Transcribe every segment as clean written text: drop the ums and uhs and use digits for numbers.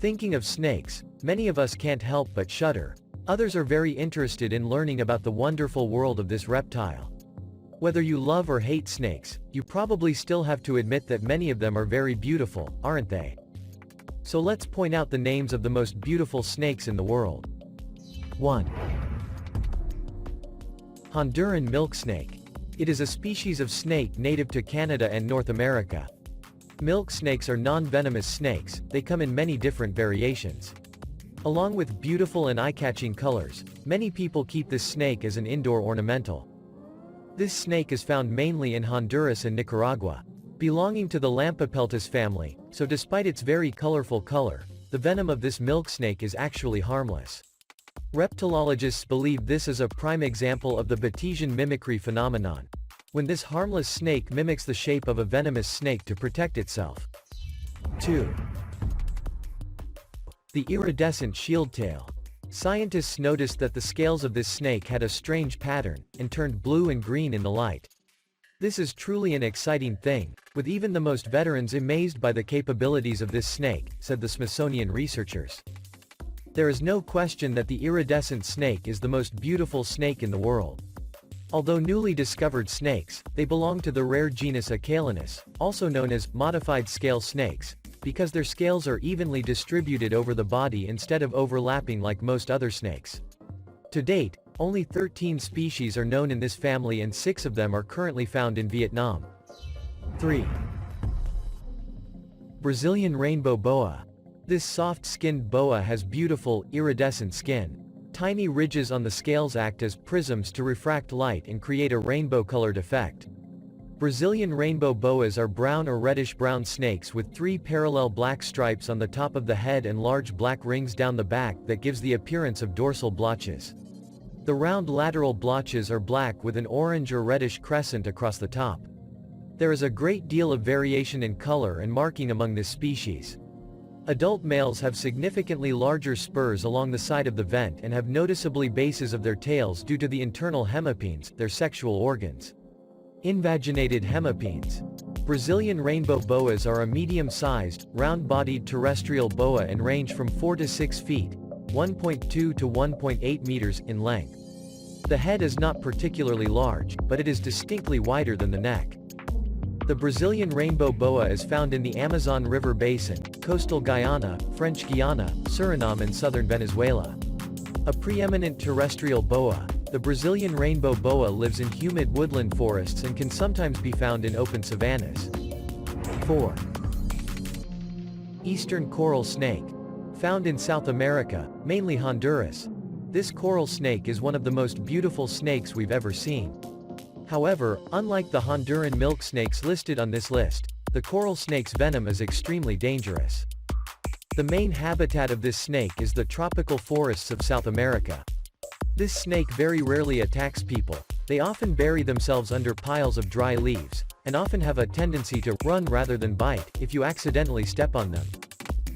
thinking of snakes, many of us can't help but shudder. Others are very interested in learning about the wonderful world of this reptile. Whether you love or hate snakes, you probably still have to admit that many of them are very beautiful, aren't they? So let's point out the names of the most beautiful snakes in the world. 1. Honduran milk snake. It is a species of snake native to Canada and North America. Milk snakes are non-venomous snakes. They come in many different variations. Along with beautiful and eye-catching colors, many people keep this snake as an indoor ornamental. This snake is found mainly in Honduras and Nicaragua, belonging to the Lampopeltis family, so despite its very colorful color, the venom of this milk snake is actually harmless. Reptilologists believe this is a prime example of the Batesian mimicry phenomenon, when this harmless snake mimics the shape of a venomous snake to protect itself. 2. The iridescent shieldtail. Scientists noticed that the scales of this snake had a strange pattern, and turned blue and green in the light. This is truly an exciting thing, with even the most veterans amazed by the capabilities of this snake, said the Smithsonian researchers. There is no question that the iridescent snake is the most beautiful snake in the world. Although newly discovered snakes, they belong to the rare genus Acalanus, also known as modified scale snakes, because their scales are evenly distributed over the body instead of overlapping like most other snakes. To date, only 13 species are known in this family and 6 of them are currently found in Vietnam. 3. Brazilian rainbow boa. This soft-skinned boa has beautiful, iridescent skin. Tiny ridges on the scales act as prisms to refract light and create a rainbow-colored effect. Brazilian rainbow boas are brown or reddish-brown snakes with 3 parallel black stripes on the top of the head and large black rings down the back that gives the appearance of dorsal blotches. The round lateral blotches are black with an orange or reddish crescent across the top. There is a great deal of variation in color and marking among this species. Adult males have significantly larger spurs along the side of the vent and have noticeably bases of their tails due to the internal hemipenes, their sexual organs. Invaginated hemipenes. Brazilian rainbow boas are a medium-sized, round-bodied terrestrial boa and range from 4 to 6 feet, 1.2 to 1.8 meters, in length. The head is not particularly large, but it is distinctly wider than the neck. The Brazilian rainbow boa is found in the Amazon River Basin, coastal Guyana, French Guiana, Suriname and southern Venezuela. A preeminent terrestrial boa, the Brazilian rainbow boa lives in humid woodland forests and can sometimes be found in open savannas. 4. Eastern coral snake. Found in South America, mainly Honduras. This coral snake is one of the most beautiful snakes we've ever seen. However, unlike the Honduran milk snakes listed on this list, the coral snake's venom is extremely dangerous. The main habitat of this snake is the tropical forests of South America. This snake very rarely attacks people. They often bury themselves under piles of dry leaves, and often have a tendency to run rather than bite if you accidentally step on them.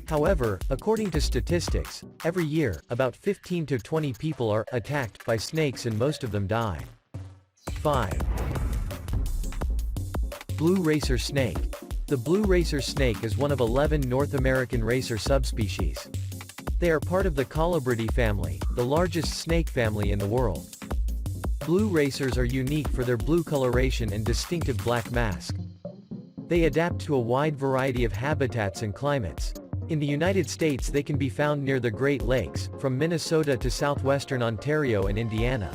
However, according to statistics, every year, about 15 to 20 people are attacked by snakes and most of them die. 5. Blue racer snake. The blue racer snake is one of 11 North American racer subspecies. They are part of the Colubridae family, the largest snake family in the world. Blue racers are unique for their blue coloration and distinctive black mask. They adapt to a wide variety of habitats and climates. In the United States they can be found near the Great Lakes, from Minnesota to southwestern Ontario and Indiana.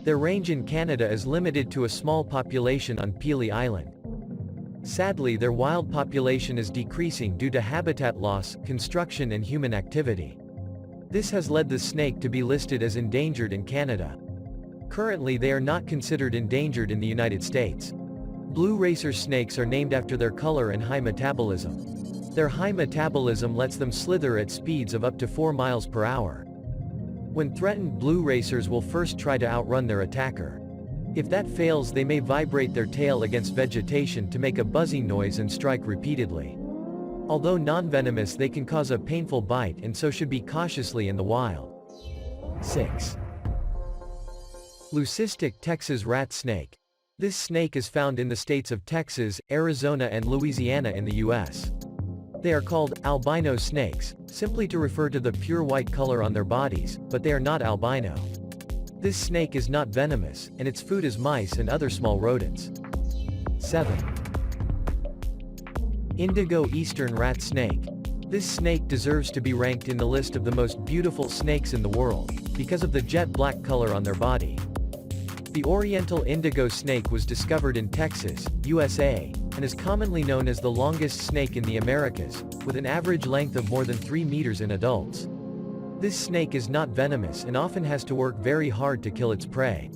Their range in Canada is limited to a small population on Pelee Island. Sadly, their wild population is decreasing due to habitat loss, construction and human activity. This has led the snake to be listed as endangered in Canada. Currently they are not considered endangered in the United States. Blue racer snakes are named after their color and high metabolism. Their high metabolism lets them slither at speeds of up to 4 miles per hour. When threatened, blue racers will first try to outrun their attacker. If that fails, they may vibrate their tail against vegetation to make a buzzing noise and strike repeatedly. Although non-venomous, they can cause a painful bite and so should be cautiously in the wild. 6. Leucistic Texas rat snake. This snake is found in the states of Texas, Arizona and Louisiana in the U.S. They are called albino snakes, simply to refer to the pure white color on their bodies, but they are not albino. This snake is not venomous, and its food is mice and other small rodents. 7. Indigo eastern rat snake. This snake deserves to be ranked in the list of the most beautiful snakes in the world, because of the jet black color on their body. The oriental indigo snake was discovered in Texas, USA, and is commonly known as the longest snake in the Americas, with an average length of more than 3 meters in adults. This snake is not venomous and often has to work very hard to kill its prey.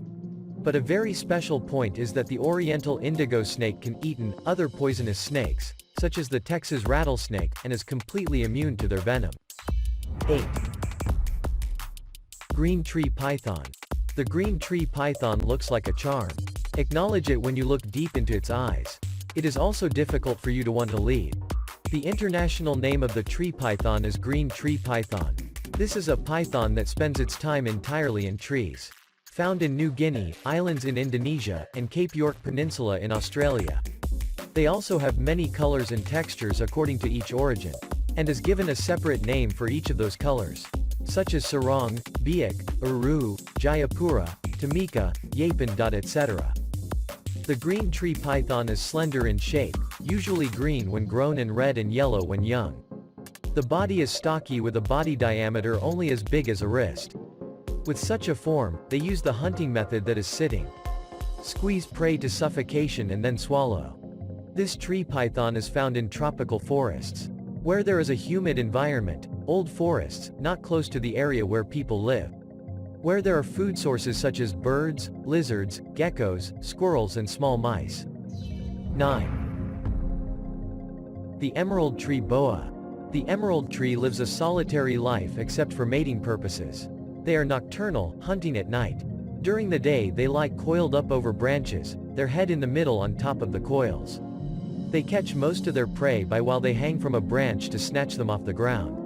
But a very special point is that the oriental indigo snake can eat other poisonous snakes, such as the Texas rattlesnake, and is completely immune to their venom. 8. Green tree python. The green tree python looks like a charm. Acknowledge it when you look deep into its eyes. It is also difficult for you to want to leave. The international name of the tree python is green tree python. This is a python that spends its time entirely in trees. Found in New Guinea, islands in Indonesia, and Cape York Peninsula in Australia. They also have many colors and textures according to each origin, and is given a separate name for each of those colors, such as Sarong, Biak, Uru, Jayapura, Tamika, Yapin. Etc. The green tree python is slender in shape, usually green when grown and red and yellow when young. The body is stocky with a body diameter only as big as a wrist. With such a form, they use the hunting method that is sitting. Squeeze prey to suffocation and then swallow. This tree python is found in tropical forests. Where there is a humid environment, old forests, not close to the area where people live. Where there are food sources such as birds, lizards, geckos, squirrels and small mice. 9. The emerald tree boa. The emerald tree lives a solitary life except for mating purposes. They are nocturnal, hunting at night. During the day they lie coiled up over branches, their head in the middle on top of the coils. They catch most of their prey while they hang from a branch to snatch them off the ground.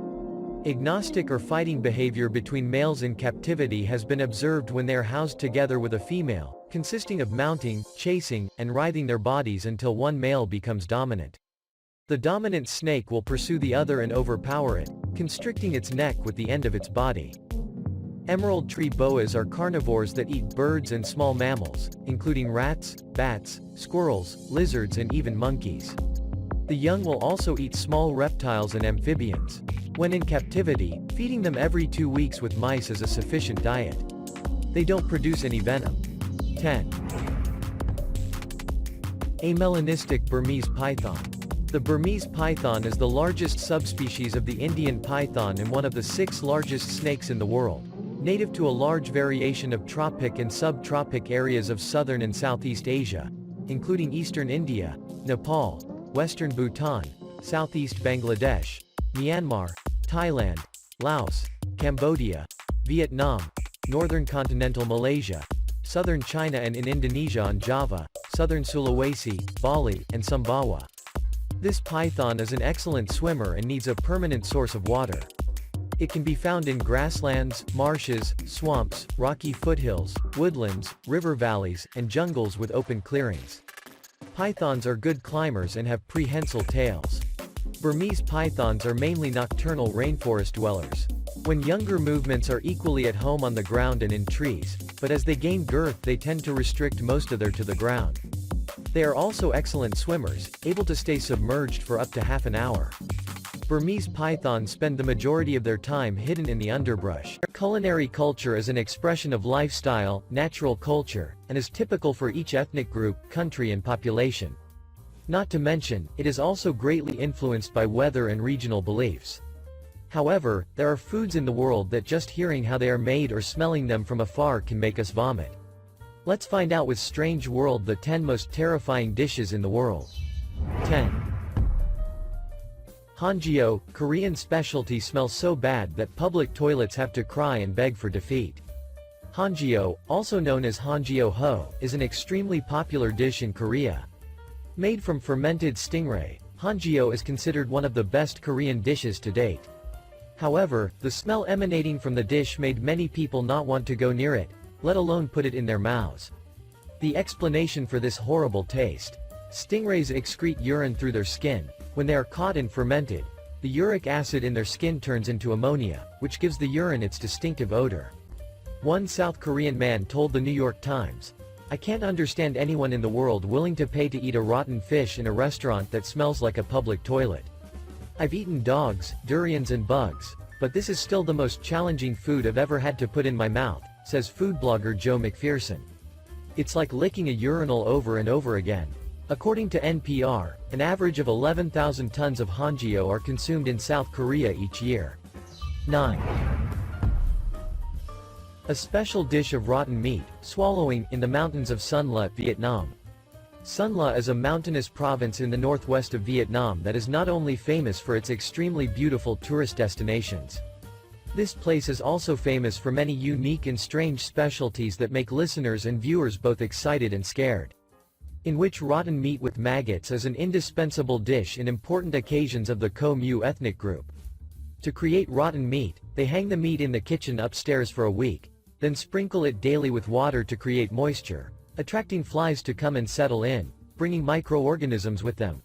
Agnostic or fighting behavior between males in captivity has been observed when they are housed together with a female, consisting of mounting, chasing, and writhing their bodies until one male becomes dominant. The dominant snake will pursue the other and overpower it, constricting its neck with the end of its body. Emerald tree boas are carnivores that eat birds and small mammals, including rats, bats, squirrels, lizards and even monkeys. The young will also eat small reptiles and amphibians. When in captivity, feeding them every 2 weeks with mice is a sufficient diet. They don't produce any venom. 10. Amelanistic Burmese python. The Burmese python is the largest subspecies of the Indian python and one of the 6 largest snakes in the world. Native to a large variation of tropic and subtropic areas of southern and Southeast Asia, including eastern India, Nepal, western Bhutan, southeast Bangladesh, Myanmar, Thailand, Laos, Cambodia, Vietnam, northern continental Malaysia, southern China and in Indonesia on Java, southern Sulawesi, Bali, and Sumbawa. This python is an excellent swimmer and needs a permanent source of water. It can be found in grasslands, marshes, swamps, rocky foothills, woodlands, river valleys, and jungles with open clearings. Pythons are good climbers and have prehensile tails. Burmese pythons are mainly nocturnal rainforest dwellers. When younger movements are equally at home on the ground and in trees, but as they gain girth they tend to restrict most of their to the ground. They are also excellent swimmers, able to stay submerged for up to half an hour. Burmese pythons spend the majority of their time hidden in the underbrush. Their culinary culture is an expression of lifestyle, natural culture, and is typical for each ethnic group, country and population. Not to mention, it is also greatly influenced by weather and regional beliefs. However, there are foods in the world that just hearing how they are made or smelling them from afar can make us vomit. Let's find out with Strange World the 10 most terrifying dishes in the world. 10. Hanjeo, Korean specialty smells so bad that public toilets have to cry and beg for defeat. Hanjeo, also known as Hanjeo Ho, is an extremely popular dish in Korea. Made from fermented stingray, Hanjeo is considered one of the best Korean dishes to date. However, the smell emanating from the dish made many people not want to go near it, let alone put it in their mouths. The explanation for this horrible taste: stingrays excrete urine through their skin. When they are caught and fermented, The uric acid in their skin turns into ammonia, which gives the urine its distinctive odor. One South Korean man told the New York Times, "I can't understand anyone in the world willing to pay to eat a rotten fish in a restaurant that smells like a public toilet. I've eaten dogs, durians and bugs, but this is still the most challenging food I've ever had to put in my mouth," says food blogger Joe McPherson. "It's like licking a urinal over and over again." According to NPR, an average of 11,000 tons of hanjeo are consumed in South Korea each year. 9. A special dish of rotten meat, swallowing, in the mountains of Son La, Vietnam. Son La is a mountainous province in the northwest of Vietnam that is not only famous for its extremely beautiful tourist destinations. This place is also famous for many unique and strange specialties that make listeners and viewers both excited and scared. In which rotten meat with maggots is an indispensable dish in important occasions of the Khmer Mu ethnic group. To create rotten meat, they hang the meat in the kitchen upstairs for a week, then sprinkle it daily with water to create moisture, attracting flies to come and settle in, bringing microorganisms with them.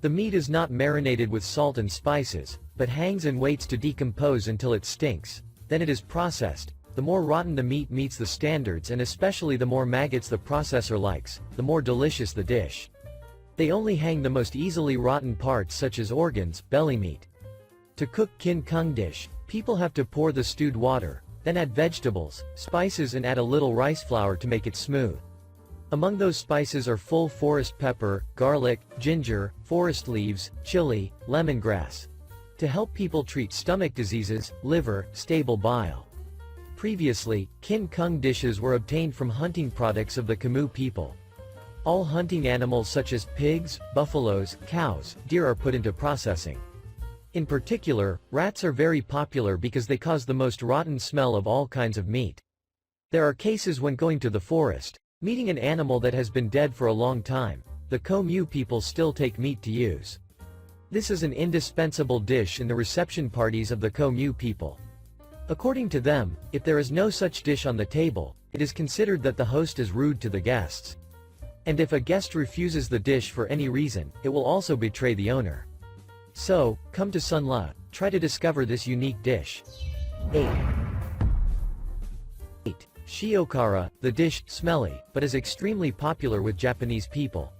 The meat is not marinated with salt and spices, but hangs and waits to decompose until it stinks. Then it is processed. The more rotten the meat meets the standards, and especially the more maggots the processor likes, the more delicious the dish. They only hang the most easily rotten parts such as organs, belly meat. To cook kin kung dish, people have to pour the stewed water, then add vegetables, spices and add a little rice flour to make it smooth. Among those spices are full forest pepper, garlic, ginger, forest leaves, chili, lemongrass. To help people treat stomach diseases, liver, stable bile. Previously, kin kung dishes were obtained from hunting products of the Khmer people. All hunting animals such as pigs, buffaloes, cows, deer are put into processing. In particular, rats are very popular because they cause the most rotten smell of all kinds of meat. There are cases when going to the forest, meeting an animal that has been dead for a long time, the Khmer Mu people still take meat to use. This is an indispensable dish in the reception parties of the Khmer Mu people. According to them, if there is no such dish on the table, it is considered that the host is rude to the guests. And if a guest refuses the dish for any reason, it will also betray the owner. So, come to Son La, try to discover this unique dish. 8. Shiokara, the dish, smelly, but is extremely popular with Japanese people.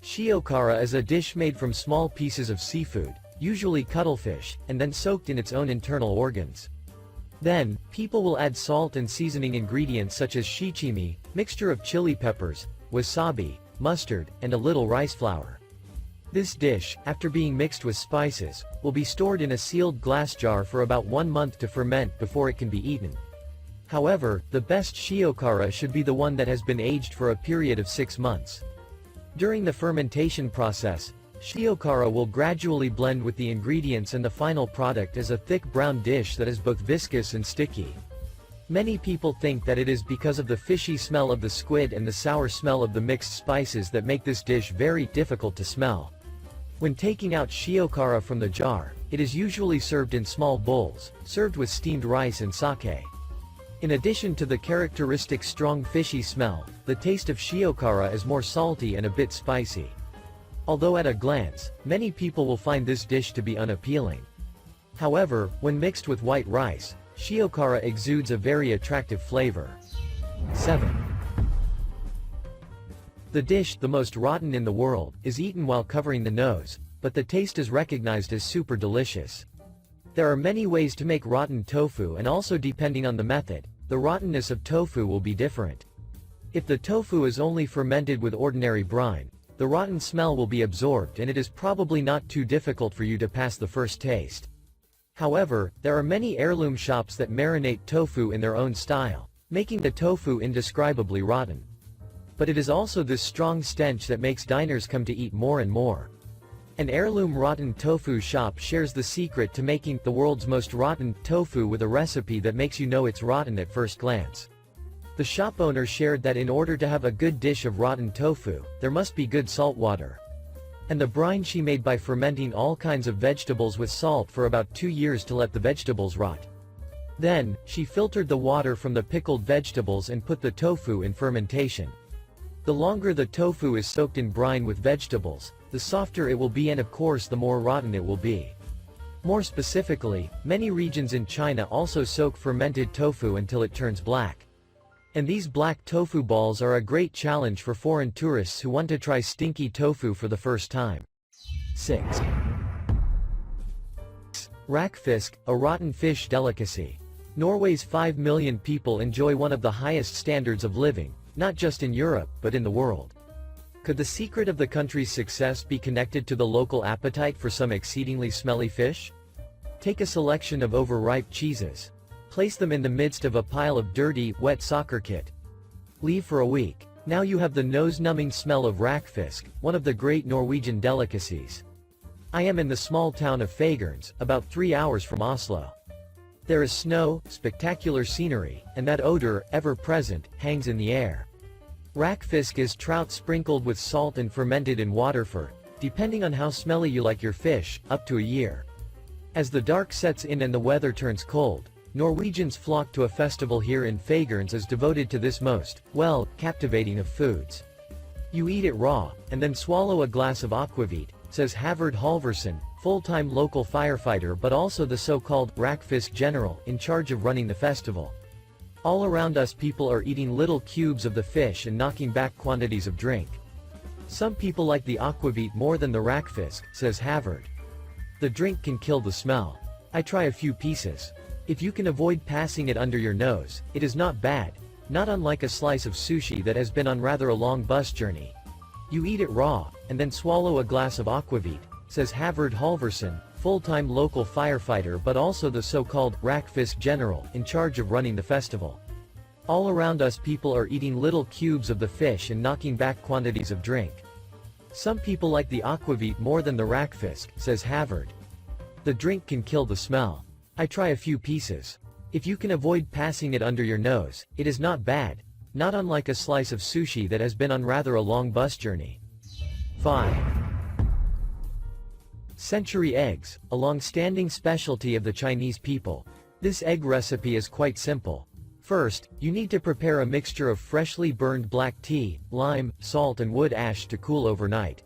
Shiokara is a dish made from small pieces of seafood, usually cuttlefish, and then soaked in its own internal organs. Then, people will add salt and seasoning ingredients such as shichimi, mixture of chili peppers, wasabi, mustard, and a little rice flour. This dish, after being mixed with spices, will be stored in a sealed glass jar for about 1 month to ferment before it can be eaten. However, the best shiokara should be the one that has been aged for a period of 6 months. During the fermentation process, shiokara will gradually blend with the ingredients and the final product is a thick brown dish that is both viscous and sticky. Many people think that it is because of the fishy smell of the squid and the sour smell of the mixed spices that make this dish very difficult to smell. When taking out shiokara from the jar, it is usually served in small bowls, served with steamed rice and sake. In addition to the characteristic strong fishy smell, the taste of shiokara is more salty and a bit spicy. Although at a glance, many people will find this dish to be unappealing. However, when mixed with white rice, shiokara exudes a very attractive flavor. 7. The dish, the most rotten in the world, is eaten while covering the nose, but the taste is recognized as super delicious. There are many ways to make rotten tofu, and also depending on the method, the rottenness of tofu will be different. If the tofu is only fermented with ordinary brine, the rotten smell will be absorbed and it is probably not too difficult for you to pass the first taste. However, there are many heirloom shops that marinate tofu in their own style, making the tofu indescribably rotten. But it is also this strong stench that makes diners come to eat more and more. An heirloom rotten tofu shop shares the secret to making the world's most rotten tofu with a recipe that makes you know it's rotten at first glance. The shop owner shared that in order to have a good dish of rotten tofu, there must be good salt water. And the brine she made by fermenting all kinds of vegetables with salt for about 2 years to let the vegetables rot. Then, she filtered the water from the pickled vegetables and put the tofu in fermentation. The longer the tofu is soaked in brine with vegetables, the softer it will be, and of course the more rotten it will be. More specifically, many regions in China also soak fermented tofu until it turns black. And these black tofu balls are a great challenge for foreign tourists who want to try stinky tofu for the first time. 6. Rakfisk, a rotten fish delicacy. Norway's 5 million people enjoy one of the highest standards of living, not just in Europe, but in the world. Could the secret of the country's success be connected to the local appetite for some exceedingly smelly fish? Take a selection of overripe cheeses. Place them in the midst of a pile of dirty, wet soccer kit. Leave for a week. Now you have the nose-numbing smell of rakfisk, one of the great Norwegian delicacies. I am in the small town of Fagernes, about 3 hours from Oslo. There is snow, spectacular scenery, and that odor, ever present, hangs in the air. Rakfisk is trout sprinkled with salt and fermented in water for, depending on how smelly you like your fish, up to a year. As the dark sets in and the weather turns cold, Norwegians flock to a festival here in Fagernes as devoted to this most, well, captivating of foods. You eat it raw, and then swallow a glass of aquavit, says Havard Halvorsen, full-time local firefighter but also the so-called rakfisk general in charge of running the festival. All around us people are eating little cubes of the fish and knocking back quantities of drink. Some people like the aquavit more than the rakfisk, says Havard. The drink can kill the smell. I try a few pieces. If you can avoid passing it under your nose, it is not bad, not unlike a slice of sushi that has been on rather a long bus journey. You eat it raw, and then swallow a glass of aquavit, says Havard Halvorsen, full-time local firefighter but also the so-called rakfisk general in charge of running the festival. All around us people are eating little cubes of the fish and knocking back quantities of drink. Some people like the aquavit more than the rakfisk, says Havard. The drink can kill the smell. I try a few pieces. If you can avoid passing it under your nose, it is not bad, not unlike a slice of sushi that has been on rather a long bus journey. 5. Century eggs, a long-standing specialty of the Chinese people. This egg recipe is quite simple. First, you need to prepare a mixture of freshly burned black tea, lime, salt and wood ash to cool overnight.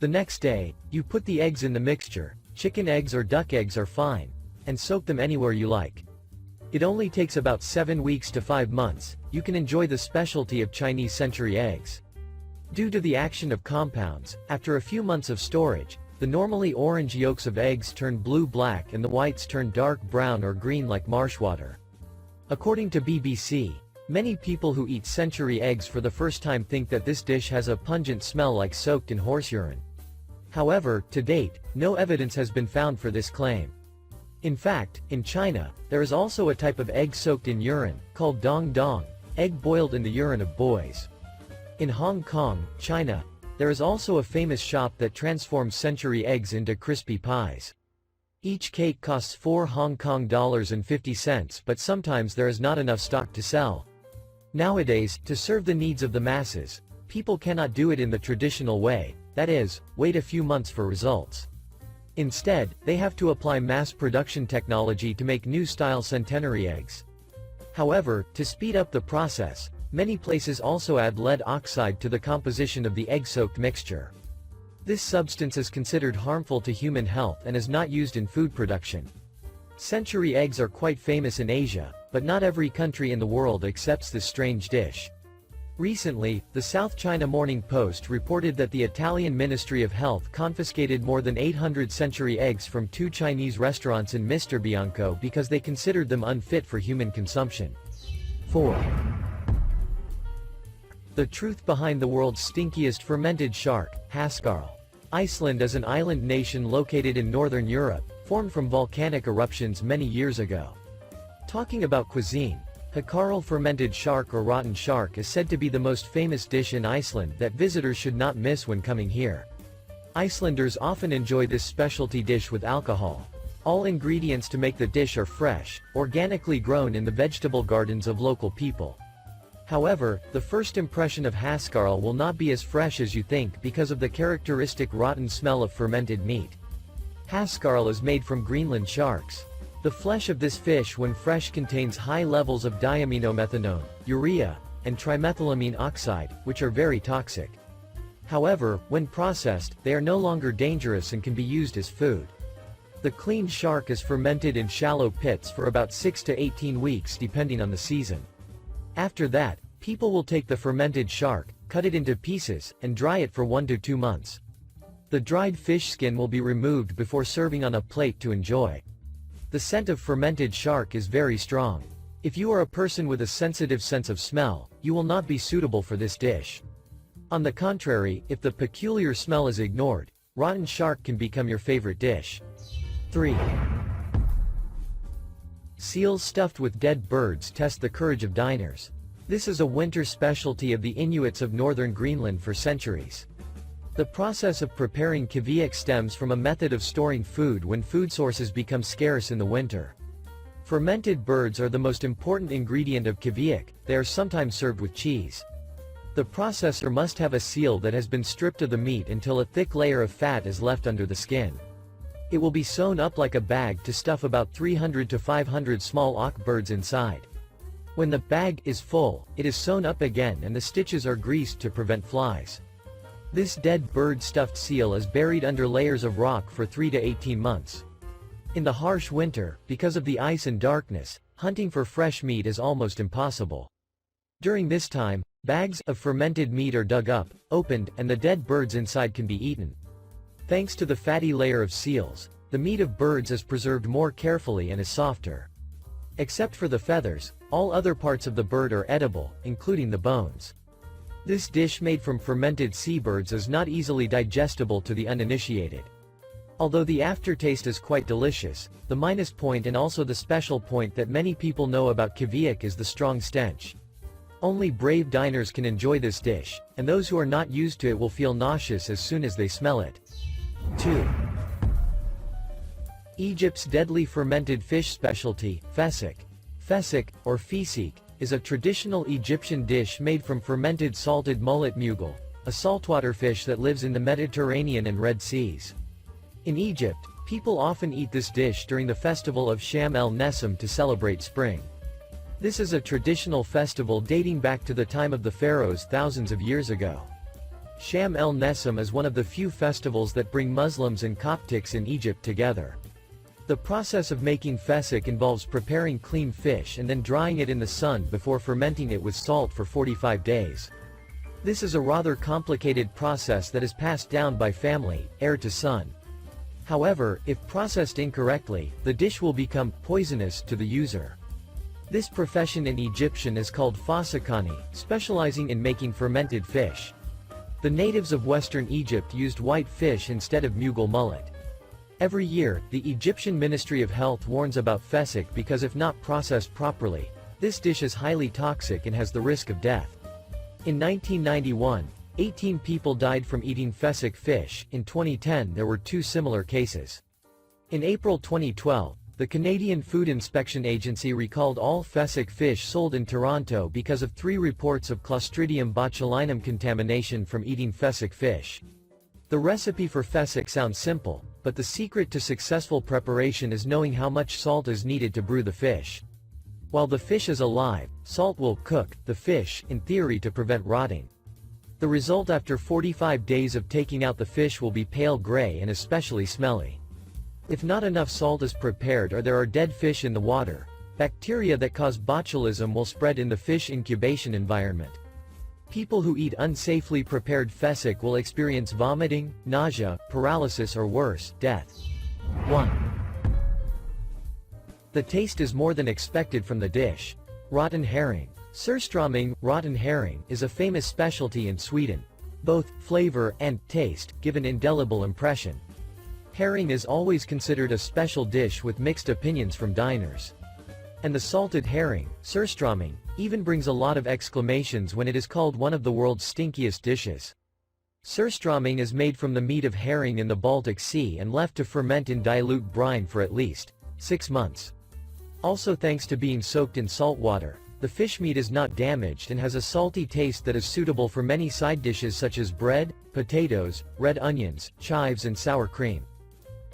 The next day, you put the eggs in the mixture, chicken eggs or duck eggs are fine, and soak them anywhere you like. It only takes about 7 weeks to 5 months, you can enjoy the specialty of Chinese century eggs. Due to the action of compounds, after a few months of storage, the normally orange yolks of eggs turn blue-black and the whites turn dark brown or green like marshwater. According to BBC, many people who eat century eggs for the first time think that this dish has a pungent smell like soaked in horse urine. However, to date, no evidence has been found for this claim. In fact, in China, there is also a type of egg soaked in urine, called dong dong, egg boiled in the urine of boys. In Hong Kong, China, there is also a famous shop that transforms century eggs into crispy pies. Each cake costs 4 Hong Kong dollars and 50 cents, but sometimes there is not enough stock to sell. Nowadays, to serve the needs of the masses, people cannot do it in the traditional way, that is, wait a few months for results. Instead, they have to apply mass production technology to make new style centenary eggs. However, to speed up the process, many places also add lead oxide to the composition of the egg-soaked mixture. This substance is considered harmful to human health and is not used in food production. Century eggs are quite famous in Asia, but not every country in the world accepts this strange dish. Recently, the South China Morning Post reported that the Italian Ministry of Health confiscated more than 800 century eggs from 2 Chinese restaurants in Mr. Bianco because they considered them unfit for human consumption. 4. The truth behind the world's stinkiest fermented shark, Haskarl. Iceland is an island nation located in northern Europe, formed from volcanic eruptions many years ago. Talking about cuisine, Haskarl fermented shark or rotten shark is said to be the most famous dish in Iceland that visitors should not miss when coming here. Icelanders often enjoy this specialty dish with alcohol. All ingredients to make the dish are fresh, organically grown in the vegetable gardens of local people. However, the first impression of Haskarl will not be as fresh as you think because of the characteristic rotten smell of fermented meat. Haskarl is made from Greenland sharks. The flesh of this fish when fresh contains high levels of diaminomethanone, urea, and trimethylamine oxide, which are very toxic. However, when processed, they are no longer dangerous and can be used as food. The cleaned shark is fermented in shallow pits for about 6 to 18 weeks depending on the season. After that, people will take the fermented shark, cut it into pieces, and dry it for 1 to 2 months. The dried fish skin will be removed before serving on a plate to enjoy. The scent of fermented shark is very strong. If you are a person with a sensitive sense of smell, you will not be suitable for this dish. On the contrary, if the peculiar smell is ignored, rotten shark can become your favorite dish. 3. Seals stuffed with dead birds test the courage of diners. This is a winter specialty of the Inuits of northern Greenland for centuries. The process of preparing kiviak stems from a method of storing food when food sources become scarce in the winter. Fermented birds are the most important ingredient of kiviak. They are sometimes served with cheese. The processor must have a seal that has been stripped of the meat until a thick layer of fat is left under the skin. It will be sewn up like a bag to stuff about 300 to 500 small auk birds inside. When the bag is full, it is sewn up again and the stitches are greased to prevent flies. This dead bird stuffed seal is buried under layers of rock for 3 to 18 months. In the harsh winter, because of the ice and darkness, hunting for fresh meat is almost impossible. During this time, bags of fermented meat are dug up, opened, and the dead birds inside can be eaten. Thanks to the fatty layer of seals, the meat of birds is preserved more carefully and is softer. Except for the feathers, all other parts of the bird are edible, including the bones. This dish made from fermented seabirds is not easily digestible to the uninitiated. Although the aftertaste is quite delicious, the minus point and also the special point that many people know about kiviak is the strong stench. Only brave diners can enjoy this dish, and those who are not used to it will feel nauseous as soon as they smell it. 2. Egypt's deadly fermented fish specialty, fesek. Fesek, or fisik, is a traditional Egyptian dish made from fermented salted mullet mughal, a saltwater fish that lives in the Mediterranean and Red Seas. In Egypt, people often eat this dish during the festival of Sham el-Nessim to celebrate spring. This is a traditional festival dating back to the time of the pharaohs thousands of years ago. Sham el-Nessim is one of the few festivals that bring Muslims and Coptics in Egypt together. The process of making fesek involves preparing clean fish and then drying it in the sun before fermenting it with salt for 45 days. This is a rather complicated process that is passed down by family, heir to son. However, if processed incorrectly, the dish will become poisonous to the user. This profession in Egyptian is called fasikani, specializing in making fermented fish. The natives of western Egypt used white fish instead of mughal mullet. Every year, the Egyptian Ministry of Health warns about fesek because if not processed properly, this dish is highly toxic and has the risk of death. In 1991, 18 people died from eating fesek fish. In 2010 there were 2 similar cases. In April 2012, the Canadian Food Inspection Agency recalled all fesek fish sold in Toronto because of 3 reports of Clostridium botulinum contamination from eating fesek fish. The recipe for fesek sounds simple, but the secret to successful preparation is knowing how much salt is needed to brew the fish. While the fish is alive, salt will cook the fish, in theory, to prevent rotting. The result after 45 days of taking out the fish will be pale gray and especially smelly. If not enough salt is prepared or there are dead fish in the water, bacteria that cause botulism will spread in the fish incubation environment. People who eat unsafely prepared fesek will experience vomiting, nausea, paralysis or worse, death. 1. The taste is more than expected from the dish. Rotten herring. Surströmming, rotten herring, is a famous specialty in Sweden. Both flavor and taste give an indelible impression. Herring is always considered a special dish with mixed opinions from diners. And the salted herring, surströmming, even brings a lot of exclamations when it is called one of the world's stinkiest dishes. Surströmming is made from the meat of herring in the Baltic Sea and left to ferment in dilute brine for at least 6 months. Also, thanks to being soaked in salt water, the fish meat is not damaged and has a salty taste that is suitable for many side dishes such as bread, potatoes, red onions, chives and sour cream.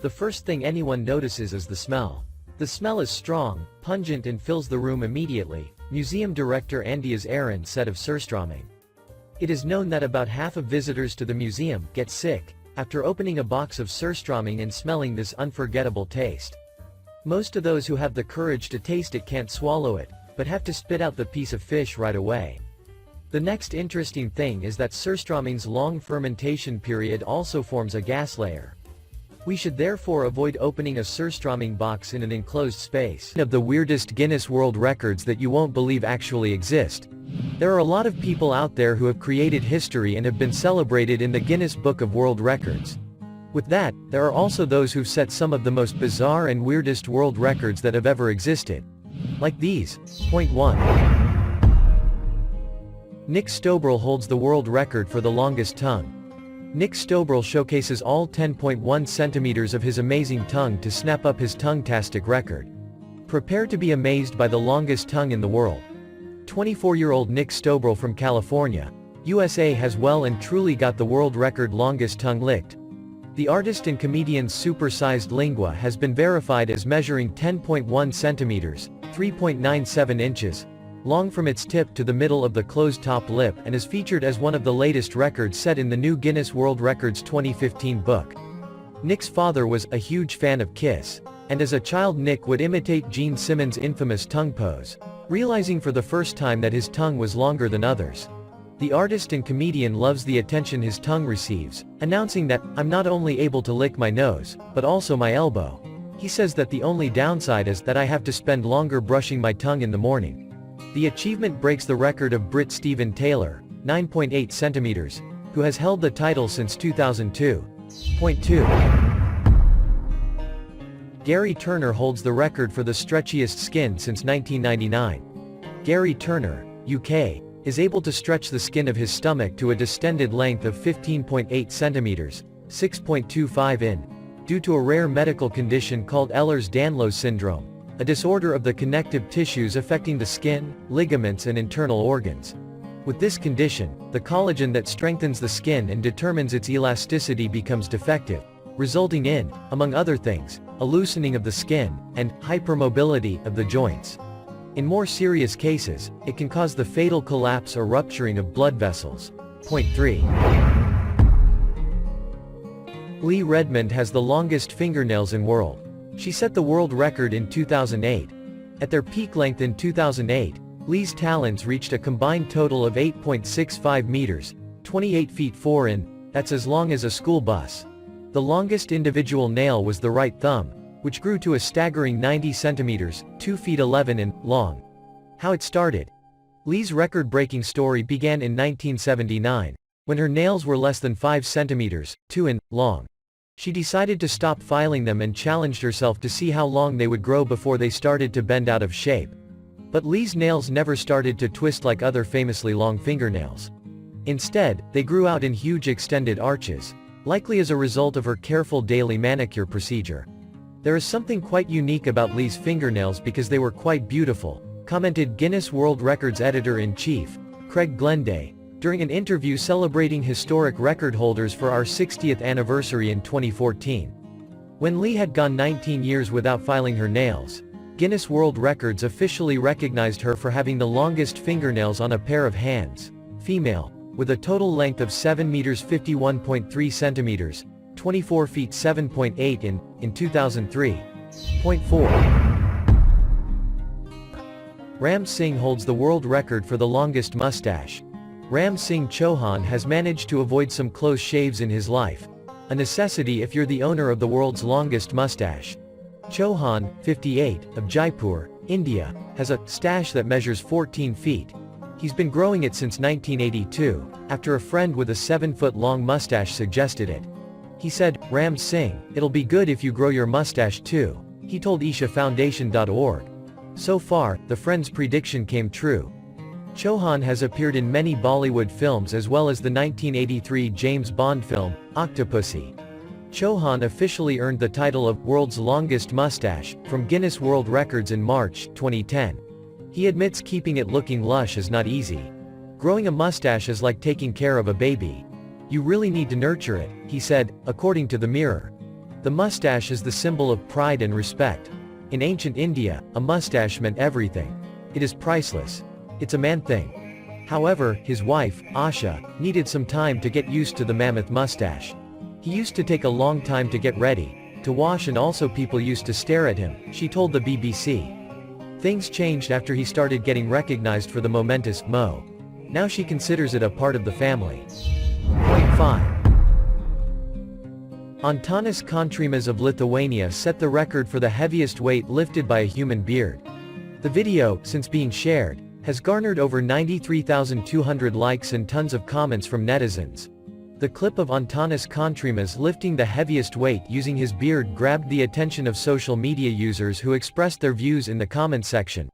The first thing anyone notices is the smell. The smell is strong, pungent and fills the room immediately, museum director Andreas Aron said of surströmming. It is known that about half of visitors to the museum get sick, after opening a box of surströmming and smelling this unforgettable taste. Most of those who have the courage to taste it can't swallow it, but have to spit out the piece of fish right away. The next interesting thing is that surströmming's long fermentation period also forms a gas layer. We should therefore avoid opening a surströmming box in an enclosed space. One of the weirdest Guinness World Records that you won't believe actually exist. There are a lot of people out there who have created history and have been celebrated in the Guinness Book of World Records. With that, there are also those who've set some of the most bizarre and weirdest world records that have ever existed. Like these. Point 1. Nick Stobrel holds the world record for the longest tongue. Nick Stobrel showcases all 10.1 centimeters of his amazing tongue to snap up his tongue-tastic record. Prepare to be amazed by the longest tongue in the world. 24-year-old Nick Stobrel from California, USA has well and truly got the world record longest tongue licked. The artist and comedian's super-sized lingua has been verified as measuring 10.1 centimeters, 3.97 inches, long from its tip to the middle of the closed top lip, and is featured as one of the latest records set in the new Guinness World Records 2015 book. Nick's father was a huge fan of Kiss, and as a child Nick would imitate Gene Simmons' infamous tongue pose, realizing for the first time that his tongue was longer than others. The artist and comedian loves the attention his tongue receives, announcing that, "I'm not only able to lick my nose, but also my elbow." He says that the only downside is that I have to spend longer brushing my tongue in the morning. The achievement breaks the record of Brit Steven Taylor, 9.8 centimeters, who has held the title since 2002. Point 2. Gary Turner holds the record for the stretchiest skin since 1999. Gary Turner, UK, is able to stretch the skin of his stomach to a distended length of 15.8 centimeters, 6.25 in, due to a rare medical condition called Ehlers-Danlos syndrome, a disorder of the connective tissues affecting the skin, ligaments and internal organs. With this condition, the collagen that strengthens the skin and determines its elasticity becomes defective, resulting in, among other things, a loosening of the skin, and hypermobility of the joints. In more serious cases, it can cause the fatal collapse or rupturing of blood vessels. Point 3. Lee Redmond has the longest fingernails in world. She set the world record in 2008. At their peak length in 2008, Lee's talons reached a combined total of 8.65 meters, 28 feet 4 in, that's as long as a school bus. The longest individual nail was the right thumb, which grew to a staggering 90 centimeters, 2 feet 11 in, long. How it started. Lee's record-breaking story began in 1979, when her nails were less than 5 centimeters, 2 in, long. She decided to stop filing them and challenged herself to see how long they would grow before they started to bend out of shape. But Lee's nails never started to twist like other famously long fingernails. Instead, they grew out in huge extended arches, likely as a result of her careful daily manicure procedure. "There is something quite unique about Lee's fingernails because they were quite beautiful," commented Guinness World Records editor-in-chief, Craig Glenday, during an interview celebrating historic record holders for our 60th anniversary in 2014. When Lee had gone 19 years without filing her nails, Guinness World Records officially recognized her for having the longest fingernails on a pair of hands, female, with a total length of 7 meters 51.3 centimeters, 24 feet 7.8 in 2003. Point 4. Ram Singh holds the world record for the longest mustache. Ram Singh Chauhan has managed to avoid some close shaves in his life, a necessity if you're the owner of the world's longest mustache. Chauhan, 58, of Jaipur, India, has a stash that measures 14 feet. He's been growing it since 1982, after a friend with a 7-foot-long mustache suggested it. He said, "Ram Singh, it'll be good if you grow your mustache too," he told ishafoundation.org. So far, the friend's prediction came true. Chauhan has appeared in many Bollywood films as well as the 1983 James Bond film, Octopussy. Chauhan officially earned the title of World's Longest Mustache from Guinness World Records in March 2010. He admits keeping it looking lush is not easy. "Growing a mustache is like taking care of a baby. You really need to nurture it," he said, according to The Mirror. The mustache is the symbol of pride and respect. In ancient India, a mustache meant everything. It is priceless. It's a man thing. However, his wife, Asha, needed some time to get used to the mammoth mustache. He used to take a long time to get ready, to wash, and also people used to stare at him, she told the BBC. Things changed after he started getting recognized for the momentous Mo. Now she considers it a part of the family. Point 5. Antanas Kontrimas of Lithuania set the record for the heaviest weight lifted by a human beard. The video, since being shared, has garnered over 93,200 likes and tons of comments from netizens. The clip of Antanas Kontrimas lifting the heaviest weight using his beard grabbed the attention of social media users who expressed their views in the comment section.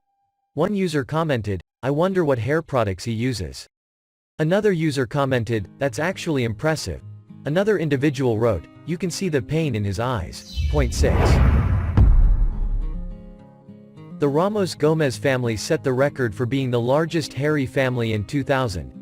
One user commented, "I wonder what hair products he uses." Another user commented, "That's actually impressive." Another individual wrote, "You can see the pain in his eyes." Point 6. The Ramos Gomez family set the record for being the largest hairy family in 2000.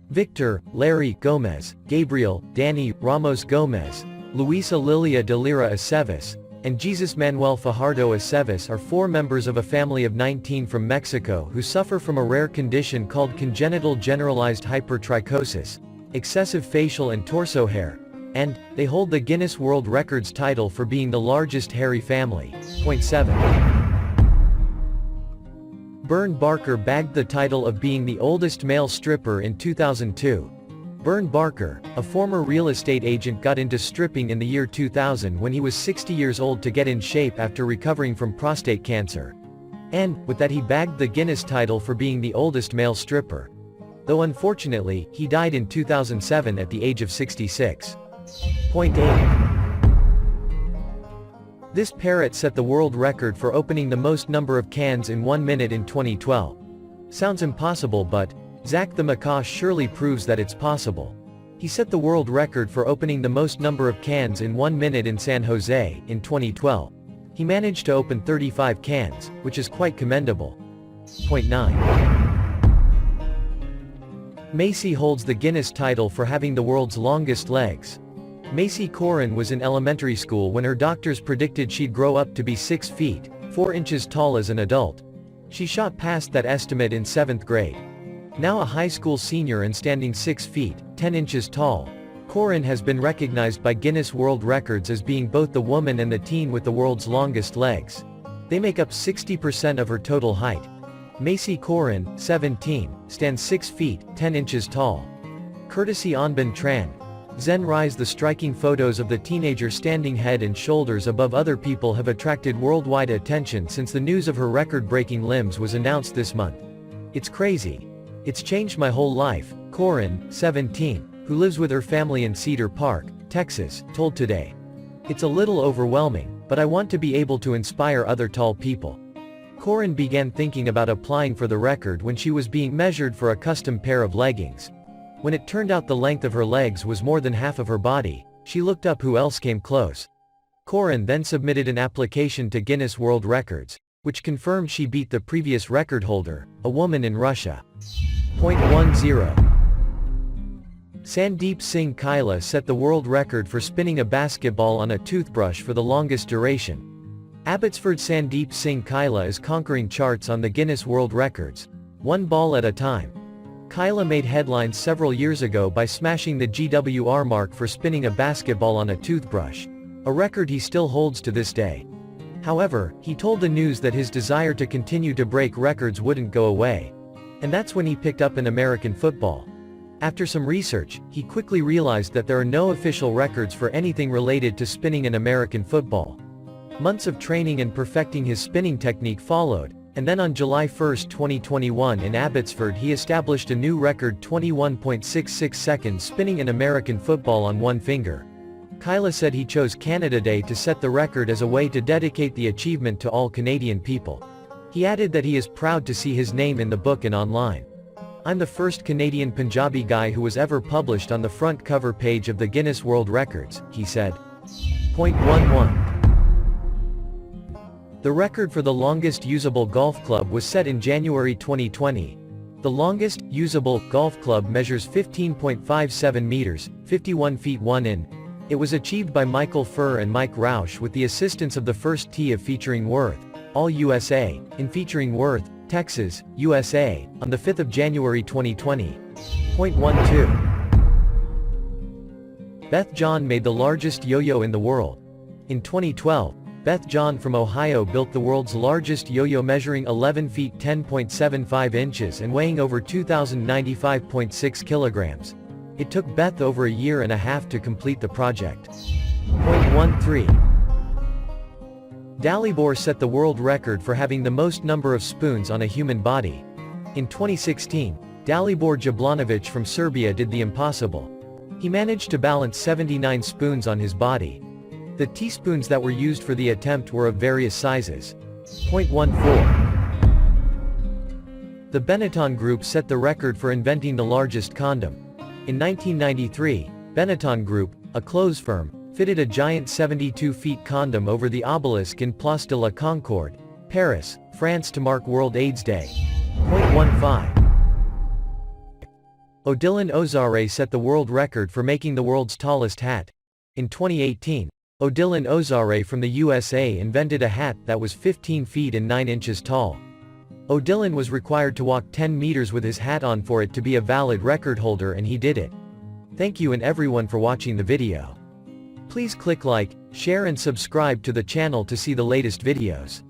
Victor, Larry Gomez, Gabriel, Danny Ramos Gomez, Luisa Lilia de Lira Aceves, and Jesus Manuel Fajardo Aceves are 4 members of a family of 19 from Mexico who suffer from a rare condition called congenital generalized hypertrichosis, excessive facial and torso hair, and they hold the Guinness World Records title for being the largest hairy family. Point 7. Bern Barker bagged the title of being the oldest male stripper in 2002. Bern Barker, a former real estate agent, got into stripping in the year 2000 when he was 60 years old to get in shape after recovering from prostate cancer. And, with that, he bagged the Guinness title for being the oldest male stripper. Though unfortunately, he died in 2007 at the age of 66. Point 8. This parrot set the world record for opening the most number of cans in 1 minute in 2012. Sounds impossible, but Zach the macaw surely proves that it's possible. He set the world record for opening the most number of cans in 1 minute in San Jose, in 2012. He managed to open 35 cans, which is quite commendable. Point 9. Macy holds the Guinness title for having the world's longest legs. Macy Corin was in elementary school when her doctors predicted she'd grow up to be 6 feet, 4 inches tall as an adult. She shot past that estimate in 7th grade. Now a high school senior and standing 6 feet, 10 inches tall, Corin has been recognized by Guinness World Records as being both the woman and the teen with the world's longest legs. They make up 60% of her total height. Macy Corin, 17, stands 6 feet, 10 inches tall. Courtesy Anbin Tran. Zen Rise. The striking photos of the teenager standing head and shoulders above other people have attracted worldwide attention since the news of her record-breaking limbs was announced this month. "It's crazy. It's changed my whole life," Corin, 17, who lives with her family in Cedar Park, Texas, told Today. "It's a little overwhelming, but I want to be able to inspire other tall people." Corin began thinking about applying for the record when she was being measured for a custom pair of leggings. When it turned out the length of her legs was more than half of her body, she looked up who else came close. Corin then submitted an application to Guinness World Records, which confirmed she beat the previous record holder, a woman in Russia. Point 10. Sandeep Singh Kaila set the world record for spinning a basketball on a toothbrush for the longest duration. Abbotsford Sandeep Singh Kaila is conquering charts on the Guinness World Records, 1 ball at a time. Kaila made headlines several years ago by smashing the GWR mark for spinning a basketball on a toothbrush, a record he still holds to this day. However, he told the news that his desire to continue to break records wouldn't go away. And that's when he picked up an American football. After some research, he quickly realized that there are no official records for anything related to spinning an American football. Months of training and perfecting his spinning technique followed, and then on July 1, 2021 in Abbotsford he established a new record, 21.66 seconds spinning an American football on one finger. Kaila said he chose Canada Day to set the record as a way to dedicate the achievement to all Canadian people. He added that he is proud to see his name in the book and online. "I'm the first Canadian Punjabi guy who was ever published on the front cover page of the Guinness World Records," he said. Point 11. The record for the longest usable golf club was set in January 2020. The longest usable golf club measures 15.57 meters, 51 feet 1 in. It was achieved by Michael Furr and Mike Roush with the assistance of the first tee of Featuring Worth, All USA, in Featuring Worth, Texas, USA, on the 5th of January 2020. Point 12. Beth John made the largest yo-yo in the world. In 2012, Beth John from Ohio built the world's largest yo-yo, measuring 11 feet 10.75 inches and weighing over 2,095.6 kilograms. It took Beth over a year and a half to complete the project. Point 13. Dalibor set the world record for having the most number of spoons on a human body. In 2016, Dalibor Jablanovic from Serbia did the impossible. He managed to balance 79 spoons on his body. The teaspoons that were used for the attempt were of various sizes. Point 14. The Benetton Group set the record for inventing the largest condom. In 1993, Benetton Group, a clothes firm, fitted a giant 72 feet condom over the obelisk in Place de la Concorde, Paris, France to mark World AIDS Day. Point 15. Odilon Ozare set the world record for making the world's tallest hat. In 2018, Odilon Ozare from the USA invented a hat that was 15 feet and 9 inches tall. Odilon was required to walk 10 meters with his hat on for it to be a valid record holder, and he did it. Thank you and everyone for watching the video. Please click like, share and subscribe to the channel to see the latest videos.